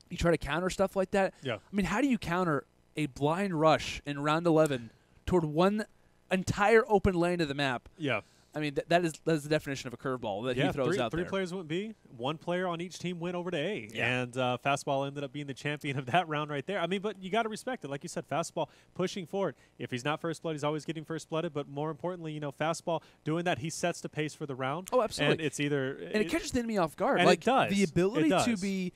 you try to counter stuff like that. Yeah. I mean, how do you counter a blind rush in round 11 toward one entire open lane of the map? Yeah. I mean, that is the definition of a curveball that he throws out there. Three players went B. One player on each team went over to A. Yeah. And Fastball ended up being the champion of that round right there. I mean, but you got to respect it. Like you said, Fastball pushing forward. If he's not first blood, he's always getting first blooded. But more importantly, Fastball doing that, he sets the pace for the round. Oh, absolutely. And it's either... And it catches the enemy off guard. And like, it does. The ability to be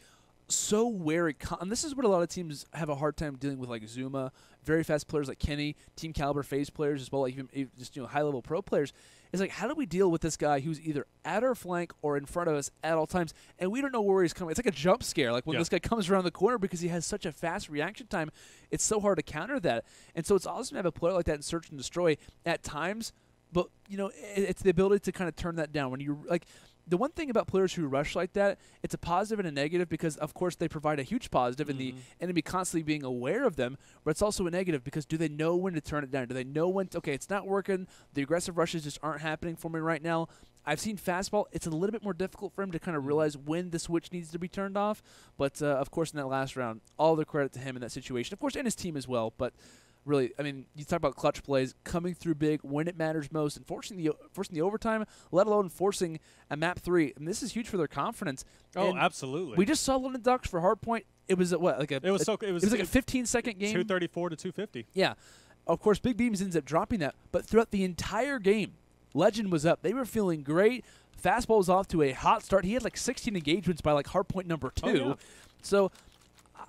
so wary. And this is what a lot of teams have a hard time dealing with, like Zuma, very fast players like Kenny, Team Caliber phase players as well, like even just high-level pro players. It's like, how do we deal with this guy who's either at our flank or in front of us at all times, and we don't know where he's coming? It's like a jump scare, like when this guy comes around the corner, because he has such a fast reaction time. It's so hard to counter that. And so it's awesome to have a player like that in Search and Destroy. At times, But, you know, it's the ability to kind of turn that down. When you, like, the one thing about players who rush like that, it's a positive and a negative because, of course, they provide a huge positive in the enemy constantly being aware of them, but it's also a negative because do they know when to turn it down? Do they know when, okay, it's not working, the aggressive rushes just aren't happening for me right now. I've seen fastball. It's a little bit more difficult for him to kind of realize when the switch needs to be turned off. But, of course, in that last round, all the credit to him in that situation. Of course, and his team as well. But really, I mean, you talk about clutch plays, coming through big when it matters most, and forcing the overtime, let alone forcing a map 3. And this is huge for their confidence. Oh, and absolutely. we just saw London Ducks for Hardpoint. It was what, like a it was like a 15-second game. 234 to 250. Yeah. Of course, BigBeams ends up dropping that. But throughout the entire game, Legend was up. They were feeling great. Fastball was off to a hot start. He had like 16 engagements by like hardpoint number 2. Oh, yeah. So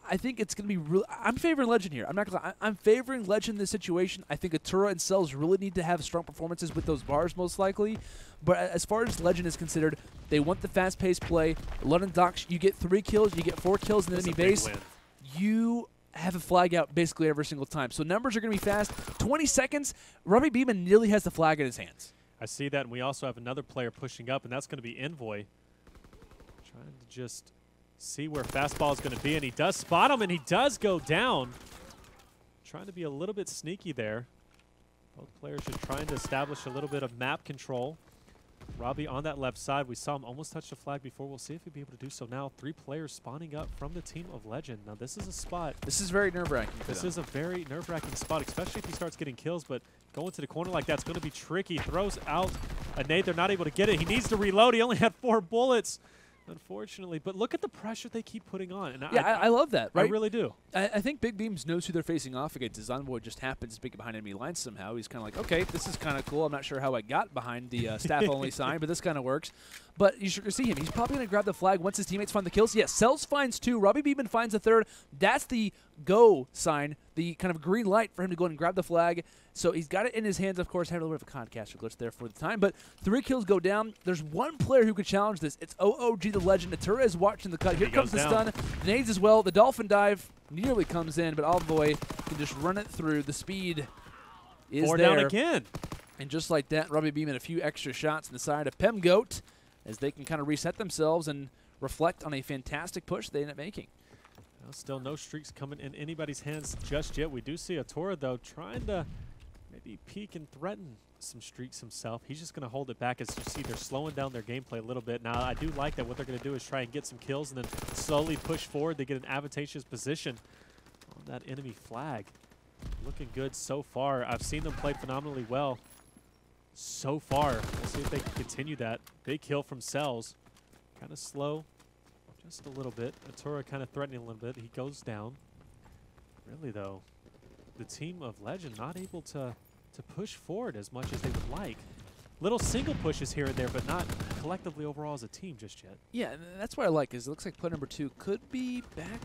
I think it's going to be real. I'm favoring Legend here. I'm not going to. I'm favoring Legend in this situation. I think Atura and Cells really need to have strong performances with those bars, most likely. But as far as Legend is considered, they want the fast-paced play. London Docks, you get 3 kills, you get 4 kills in the enemy base. You have a flag out basically every single time. So numbers are going to be fast. 20 seconds, RobbieB nearly has the flag in his hands. I see that, and we also have another player pushing up, and that's going to be Envoy. Trying to just see where fastball is going to be, and he does spot him, and he does go down. Trying to be a little bit sneaky there. Both players just trying to establish a little bit of map control. Robbie on that left side. We saw him almost touch the flag before. We'll see if he'll be able to do so now. 3 players spawning up from the team of Legend. Now, this is a spot. This is very nerve-wracking. This is a very nerve-wracking spot, especially if he starts getting kills, but going to the corner like that's going to be tricky. Throws out a nade. They're not able to get it. He needs to reload. He only had 4 bullets, unfortunately. But look at the pressure they keep putting on. And yeah, I love that. Right? I really do. I think BigBeams knows who they're facing off against. His Envoy just happens to be behind enemy lines somehow. He's kind of like, okay, this is kind of cool. I'm not sure how I got behind the staff-only sign, but this kind of works. But you should see him. He's probably going to grab the flag once his teammates find the kills. Yes, Cells finds 2. RobbieB finds a 3rd. That's the go sign, the kind of green light for him to go and grab the flag. So he's got it in his hands, of course. Had a little bit of a concaster glitch there for the time. But 3 kills go down. There's one player who could challenge this. It's OogTheLegend. Atura is watching the cut. Here comes the stun. The nades as well. The dolphin dive nearly comes in, but Envoy can just run it through. The speed is 4 there. down again. And just like that, RobbieB a few extra shots in the side of Pemgoat as they can kind of reset themselves and reflect on a fantastic push they end up making. Well, still no streaks coming in anybody's hands just yet. We do see Atura, though, trying to maybe peek and threaten some streaks himself. He's just going to hold it back. As you see, they're slowing down their gameplay a little bit. Now, I do like that what they're going to do is try and get some kills and then slowly push forward. They get an advantageous position on that enemy flag. Looking good so far. I've seen them play phenomenally well so far. We'll see if they can continue that. Big kill from Cells. Kind of slow. Just a little bit. Atura kind of threatening a little bit. He goes down. Really, though, the team of Legend not able to push forward as much as they would like. Little single pushes here and there, but not collectively overall as a team just yet. Yeah, and that's what I like, is it looks like player number 2 could be back.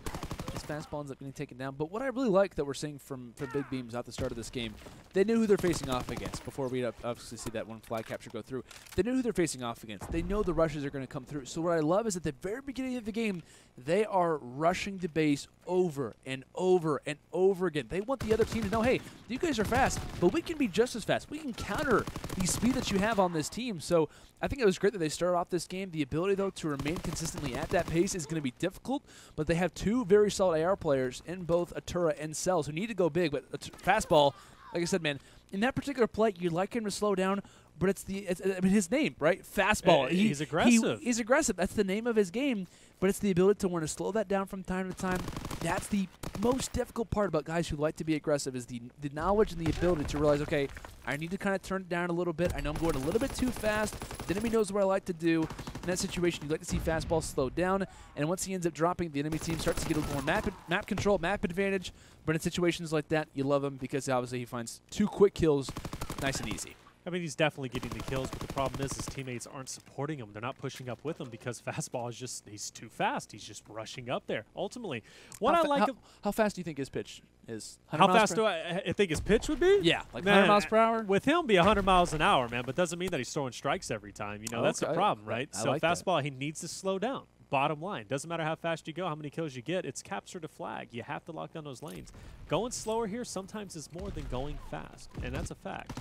His fastball ends up getting taken down. But what I really like that we're seeing from BigBeams at the start of this game, they knew who they're facing off against before we obviously see that one flag capture go through. They knew who they're facing off against. They know the rushes are going to come through. So what I love is at the very beginning of the game, they are rushing the base over and over and over again. They want the other team to know, hey, you guys are fast, but we can be just as fast. We can counter the speed that you have on this team. So I think it was great that they started off this game. The ability, though, to remain consistently at that pace is going to be difficult, but they have 2 very solid AR players in both Atura and Cells who need to go big, but fastball, like I said, man, in that particular play, you'd like him to slow down, but it's I mean, his name, right? Fastball. He's aggressive. He's aggressive. That's the name of his game, but it's the ability to want to slow that down from time to time. That's the most difficult part about guys who like to be aggressive, is the knowledge and the ability to realize, okay, I need to kind of turn it down a little bit. I know I'm going a little bit too fast. The enemy knows what I like to do. In that situation, you'd like to see fastball slow down, and once he ends up dropping, the enemy team starts to get a little more map control, map advantage. But in situations like that, you love him because obviously he finds 2 quick kills nice and easy. I mean, he's definitely getting the kills, but the problem is his teammates aren't supporting him. They're not pushing up with him because fastball is just, he's too fast. He's just rushing up there. Ultimately, how fast do you think his pitch is? How fast do I think his pitch would be? Yeah, like 100 miles per hour? With him, be 100 miles an hour, man, but doesn't mean that he's throwing strikes every time. You know, that's the problem, right? So like fastball, he needs to slow down. Bottom line, doesn't matter how fast you go, how many kills you get, it's capture to flag. You have to lock down those lanes. Going slower here sometimes is more than going fast, and that's a fact.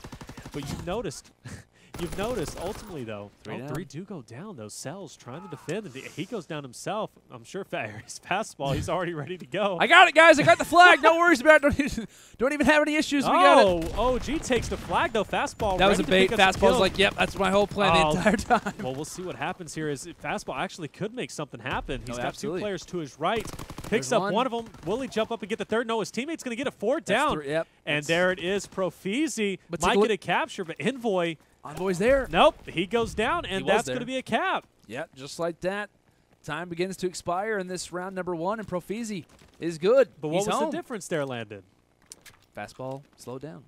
But you've noticed, ultimately though, Three do go down. Those cells trying to defend, and he goes down himself. I'm sure his fastball, he's already ready to go. I got it, guys. I got the flag. No worries about it. Don't even have any issues. We got it. OG takes the flag though. Fastball. That was a bait. Fastball's like, yep, that's my whole plan the entire time. Well, we'll see what happens here. Is fastball actually could make something happen. He's got absolutely. 2 players to his right. Picks up one of them. Will he jump up and get the third? No, his teammate's going to get a 4 down. Yep. And there it is. ProFeeZy might get a capture, but Envoy. Envoy's there. Nope, he goes down, and that's going to be a cap. Yep, just like that. Time begins to expire in this round number 1, and ProFeeZy is good. But what was the difference there, Landon? Fastball slowed down.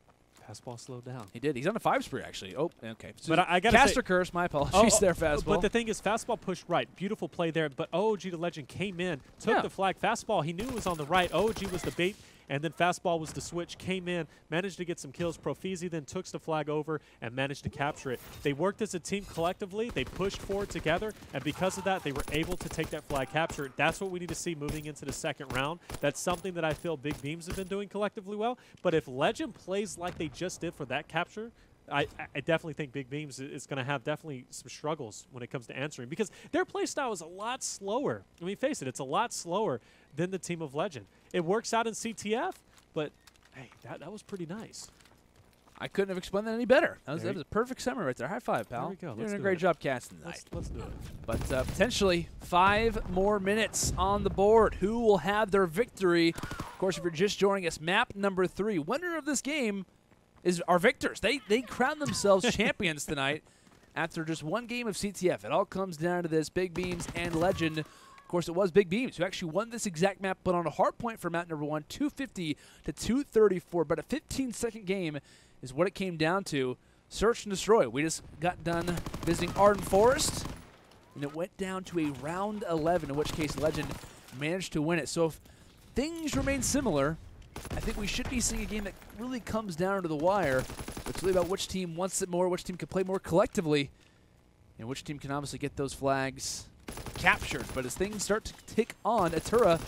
Fastball slowed down. He did. He's on a 5 spree, actually. Oh, okay. So but I got to Caster curse, my apologies there, fastball. But the thing is, fastball pushed right. Beautiful play there. But OogTheLegend came in, took the flag. Fastball, he knew it was on the right. OG was the bait. And then fastball was the switch, came in, managed to get some kills. ProFeeZy then took the flag over and managed to capture it. They worked as a team collectively. They pushed forward together, and because of that, they were able to take that flag capture. That's what we need to see moving into the second round. That's something that I feel BigBeams have been doing collectively well. But if Legend plays like they just did for that capture, I definitely think BigBeams is going to have definitely some struggles when it comes to answering, because their play style is a lot slower. I mean, face it, it's a lot slower than the team of Legend. It works out in CTF, but hey, that was pretty nice. I couldn't have explained that any better. That was a perfect summary right there. High five, pal. There we go. You're doing a great job casting tonight. Let's do it. But potentially 5 more minutes on the board. Who will have their victory? Of course, if you're just joining us, map number 3. Winner of this game is our victors. They crown themselves champions tonight after just 1 game of CTF. It all comes down to this, BigBeams and Legend. Of course, it was BigBeams who actually won this exact map, but on a hard point for map number 1, 250 to 234. But a 15-second game is what it came down to. Search and destroy. We just got done visiting Arden Forest, and it went down to a round 11, in which case Legend managed to win it. So if things remain similar, I think we should be seeing a game that really comes down to the wire. It's really about which team wants it more, which team can play more collectively, and which team can obviously get those flags captured. But as things start to tick on, Atura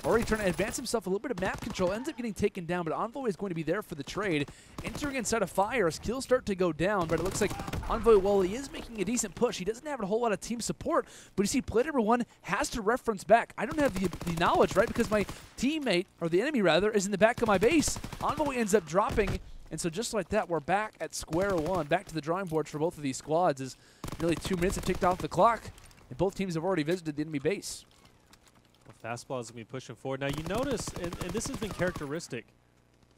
already trying to advance himself a little bit of map control, ends up getting taken down, but Envoy is going to be there for the trade. Entering inside of fire, as kills start to go down, but it looks like Envoy, while he is making a decent push, he doesn't have a whole lot of team support, but you see play number 1 has to reference back. I don't have the knowledge, right, because my teammate, or the enemy rather, is in the back of my base. Envoy ends up dropping, and so just like that, we're back at square 1, back to the drawing board for both of these squads, as nearly 2 minutes have ticked off the clock, and both teams have already visited the enemy base. Fastball is going to be pushing forward. Now, you notice, and this has been characteristic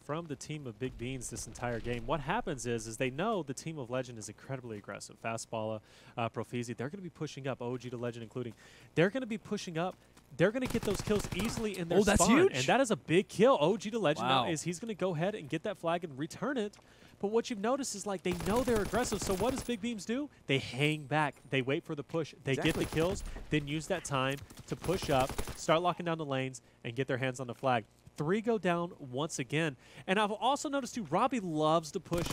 from the team of BigBeams this entire game, what happens is they know the team of Legend is incredibly aggressive. Fastball, ProFeeZy, they're going to be pushing up, OogTheLegend including. They're going to be pushing up. They're going to get those kills easily in their spawn. That's huge. And that is a big kill. OogTheLegend now is he's going to go ahead and get that flag and return it. But what you've noticed is, like, they know they're aggressive, so what does BigBeams do? They hang back. They wait for the push. They get the kills, then use that time to push up, start locking down the lanes, and get their hands on the flag. 3 go down once again. And I've also noticed, too, Robbie loves to push,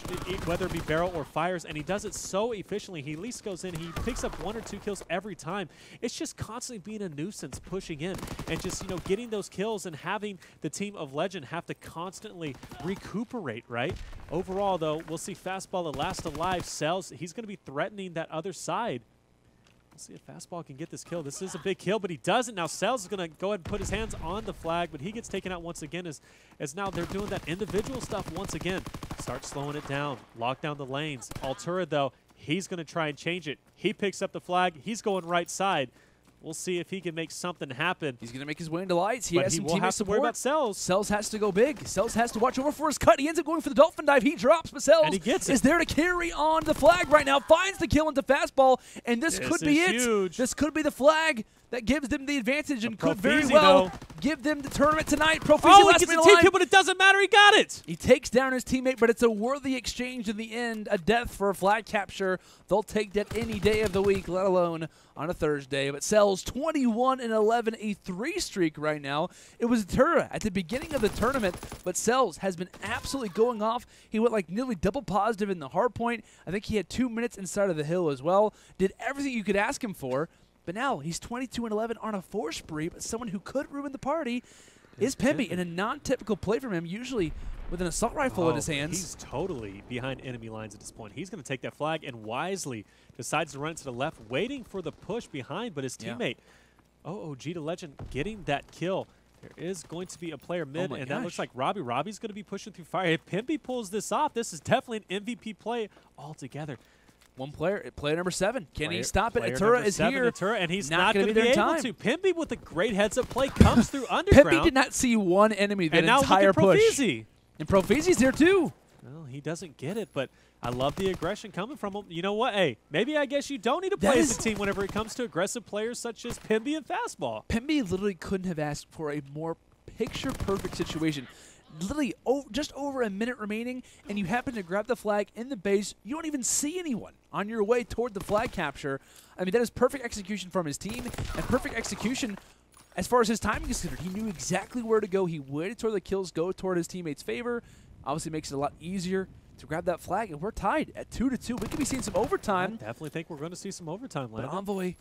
whether it be barrel or fires, and he does it so efficiently. He at least goes in. He picks up 1 or 2 kills every time. It's just constantly being a nuisance pushing in and just, you know, getting those kills and having the team of Legend have to constantly recuperate, right? Overall, though, we'll see Fastball, the last alive, sells. He's going to be threatening that other side. We'll see if Fastball can get this kill. This is a big kill, but he doesn't. Now, Cells is going to go ahead and put his hands on the flag, but he gets taken out once again as now they're doing that individual stuff once again. Start slowing it down. Lock down the lanes. Atura, though, he's going to try and change it. He picks up the flag. He's going right side. We'll see if he can make something happen. He's going to make his way into lights. He has some will have to worry about Cells. Cells has to go big. Cells has to watch over for his cut. He ends up going for the dolphin dive. He drops, but Cells is there to carry on the flag right now. Finds the kill into Fastball, and this could be it. Huge. This could be the flag that gives them the advantage and could very well give them the tournament tonight. ProFeeZy he gets a team kill, but it doesn't matter. He got it. He takes down his teammate, but it's a worthy exchange in the end. A death for a flag capture. They'll take that any day of the week, let alone on a Thursday. But Cells 21-11, a 3 streak right now. It was Atura at the beginning of the tournament, but Cells has been absolutely going off. He went like nearly double positive in the hard point. I think he had 2 minutes inside of the hill as well. Did everything you could ask him for. But now he's 22-11 on a 4 spree, but someone who could ruin the party. is Pemby in a non-typical play from him, usually with an assault rifle in his hands. He's totally behind enemy lines at this point. He's going to take that flag and wisely decides to run it to the left, waiting for the push behind, but his teammate, OogTheLegend, getting that kill. There is going to be a player mid, and that looks like Robbie. Robbie's going to be pushing through fire. If Pemby pulls this off, this is definitely an MVP play altogether. One player, player number 7. Can he stop it? Atura is here. Atura, and he's not going to be able to. Pemby with a great heads-up play comes through underground. Pemby did not see one enemy that entire push. And now look at ProFeeZy. And ProFeeZy's there too. Well, he doesn't get it, but I love the aggression coming from him. You know what? Hey, maybe I guess you don't need to play as a team whenever it comes to aggressive players such as Pemby and Fastball. Pemby literally couldn't have asked for a more picture-perfect situation. Literally just over a minute remaining, and you happen to grab the flag in the base. You don't even see anyone on your way toward the flag capture. I mean, that is perfect execution from his team, and perfect execution as far as his timing is concerned. He knew exactly where to go. He waited toward the kills go toward his teammates' favor. Obviously makes it a lot easier to grab that flag, and we're tied at 2-2. We could be seeing some overtime. I definitely think we're going to see some overtime, But Envoy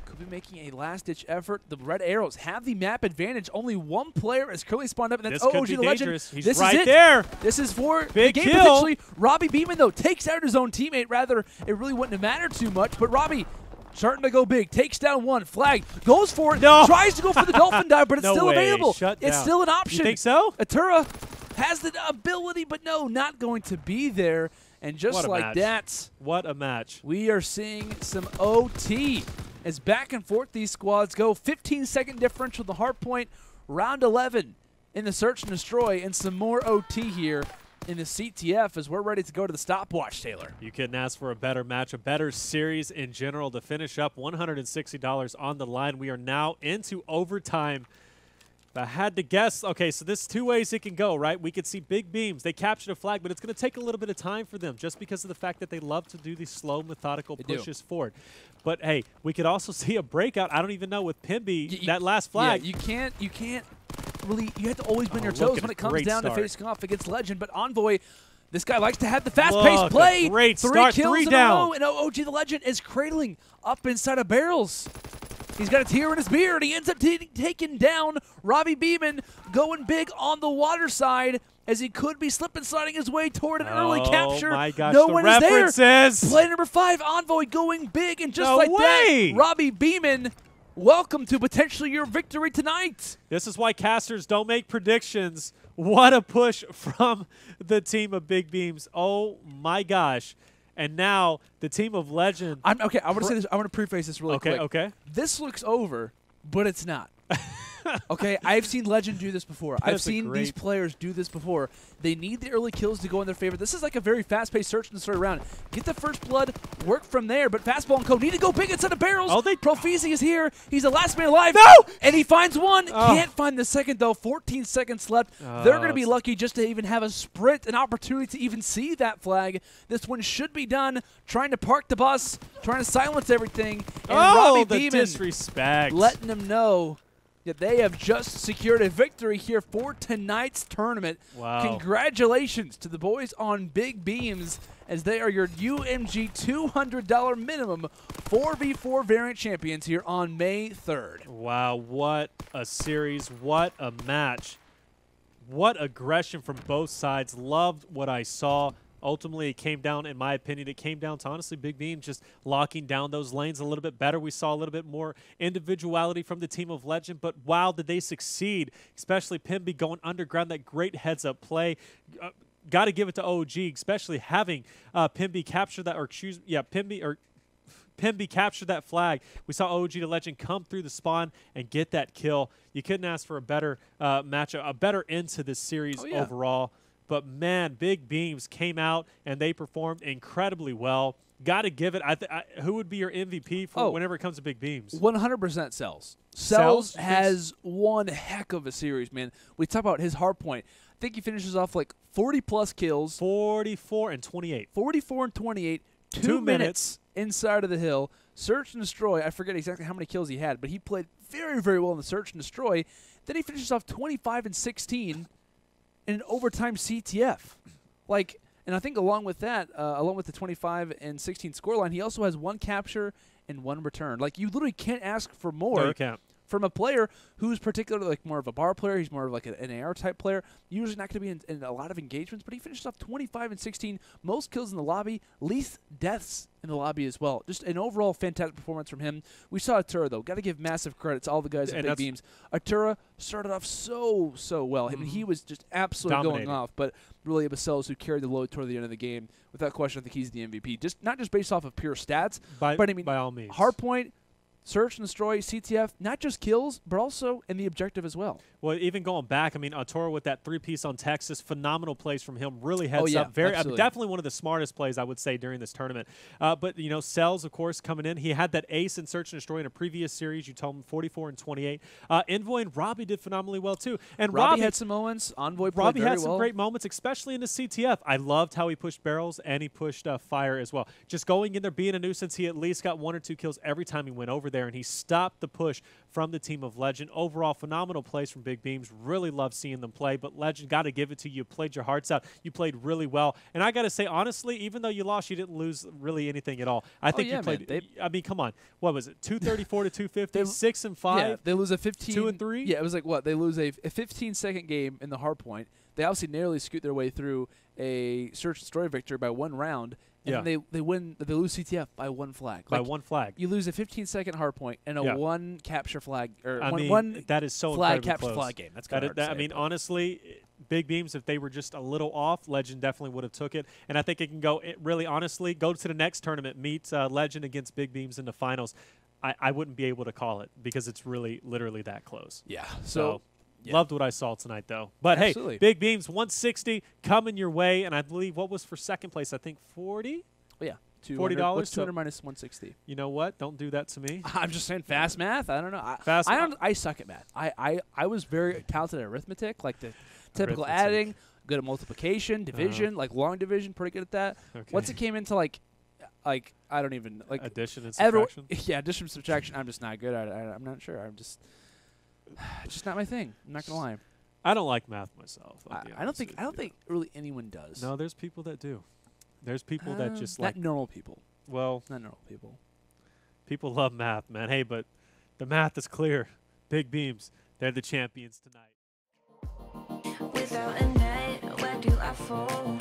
could be making a last-ditch effort. The Red Arrows have the map advantage. Only one player is currently spawned up, and that's OogTheLegend. He's this right is it. there. This is for big the game kill. potentially. RobbieB, though, takes out his own teammate. Rather, it really wouldn't have mattered too much, but Robbie starting to go big, takes down one, flag, goes for it, tries to go for the dolphin dive, but it's still available. It's still an option. You think so? Atura has the ability, but no, not going to be there. And just like that, what a match. We are seeing some OT as back and forth these squads go. 15-second differential, the hard point, round 11 in the search and destroy, and some more OT here in the CTF as we're ready to go to the stopwatch, Taylor. You couldn't ask for a better match, a better series in general to finish up. $160 on the line. We are now into overtime. If I had to guess, okay, so this is 2 ways it can go, right? We could see BigBeams. They captured a flag, but it's going to take a little bit of time for them just because of the fact that they love to do these slow, methodical pushes forward. But, hey, we could also see a breakout. I don't even know with Pemby, that last flag. Yeah, you can't really, you have to always be on your toes when it comes down to facing off against Legend. But Envoy, this guy likes to have the fast-paced play. Great start, 3 kills 3 in down. a row, and OogTheLegend is cradling up inside of barrels. He's got a tear in his beard. He ends up taking down RobbieB, going big on the water side as he could be slip and sliding his way toward an early capture. Oh, my gosh. No the one references. is there. Play number 5, Envoy going big, and just like that, RobbieB, welcome to potentially your victory tonight. This is why casters don't make predictions. What a push from the team of BigBeams. Oh, my gosh. And now the team of Legend. Okay, I want to say this. I want to preface this really quick. Okay. This looks over, but it's not. Okay, I've seen Legend do this before. I've seen these players do this before. They need the early kills to go in their favor. This is like a very fast-paced search and destroy round. Get the first blood, work from there, but Fastball and Co. need to go big inside of barrels. ProFeeZy is here. He's the last man alive. No! And he finds one. Can't find the second, though. 14 seconds left. They're going to be lucky just to even have a sprint, an opportunity to even see that flag. This one should be done. Trying to park the bus, trying to silence everything. And RobbieB, the disrespect. Letting them know that they have just secured a victory here for tonight's tournament. Wow. Congratulations to the boys on BigBeams as they are your UMG $200 minimum 4v4 variant champions here on May 3rd. Wow, what a series, what a match. What aggression from both sides. Loved what I saw. Ultimately, it came down, in my opinion, it came down to, honestly, BigBeams just locking down those lanes a little bit better. We saw a little bit more individuality from the team of Legend, but wow, did they succeed, especially Pemby going underground, that great heads-up play. Got to give it to OG, especially having Pemby capture that, Pemby captured that flag. We saw OogTheLegend come through the spawn and get that kill. You couldn't ask for a better matchup, a better end to this series overall. But, man, BigBeams came out, and they performed incredibly well. Got to give it. Who would be your MVP for whenever it comes to BigBeams? 100% Cells. Cells has one heck of a series, man. We talk about his hard point. I think he finishes off like 40-plus kills. 44 and 28. 44 and 28. 2 minutes inside of the hill. Search and destroy. I forget exactly how many kills he had, but he played very, very well in the search and destroy. Then he finishes off 25 and 16. In an overtime CTF. And I think along with that, along with the 25 and 16 scoreline, he also has 1 capture and 1 return. You literally can't ask for more from a player who's particularly like more of a bar player. He's more of like an AR type player. Usually not going to be in a lot of engagements, but he finished off 25 and 16, most kills in the lobby, least deaths in the lobby as well. Just an overall fantastic performance from him. We saw Atura, though. Got to give massive credit to all the guys at BigBeams. Atura started off so well. I mean, he was just absolutely going off, but really it was Cells who carried the load toward the end of the game. Without question, I think he's the MVP. Just not just based off of pure stats, but I mean, by all means. Hardpoint, Search and Destroy, CTF, not just kills, but also in the objective as well. Well, even going back, I mean, Atura with that 3-piece on Texas, phenomenal plays from him, really heads up. Definitely one of the smartest plays, I would say, during this tournament. But, you know, Cells, of course, coming in. He had that ace in Search and Destroy in a previous series. You told him 44 and 28. Envoy and Robbie did phenomenally well, too. And Robbie had some moments. Envoy played very well. Robbie had some great moments, especially in the CTF. I loved how he pushed barrels and he pushed fire as well. Just going in there, being a nuisance, he at least got 1 or 2 kills every time he went over there, and he stopped the push from the team of Legend. Overall, phenomenal plays from BigBeams. Really love seeing them play, but Legend, got to give it to you. Played your hearts out. You played really well. And I got to say, honestly, even though you lost, you didn't lose really anything at all. I think you played, I mean, come on. What was it? 234 to 250, 6 and 5? Yeah, they lose a 15. 2 and 3? Yeah, it was like what? They lose a 15-second game in the hard point. They obviously narrowly scoot their way through a Search and Destroy victory by 1 round. And they lose CTF by 1 flag. By 1 flag. You lose a 15-second hard point and a 1 capture flag, or one that is so flag capture close. flag game. That's kind of hard to say, I mean, honestly, BigBeams, if they were just a little off, Legend definitely would have took it. And I think it can go, really honestly, go to the next tournament, meet Legend against BigBeams in the finals. I wouldn't be able to call it because it's really, literally that close. Yeah. So loved what I saw tonight, though. But, hey, BigBeams, 160 coming your way. And I believe what was for second place, I think 40? Oh, yeah. $40. What's 200 minus 160? You know what? Don't do that to me. I'm just saying fast math. I don't know. I suck at math. I was very talented at arithmetic, like the typical adding, good at multiplication, division, like long division, pretty good at that. Okay. Once it came into like I don't even like addition and subtraction. Yeah, addition and subtraction. I'm just not good at it. I'm not sure. It's just not my thing. I'm not gonna lie. I don't like math myself. I don't think really anyone does. No, there's people that do. There's people that just not normal people. Well, not normal people. People love math, man. Hey, but the math is clear. BigBeams, they're the champions tonight. Without a net, where do I fall?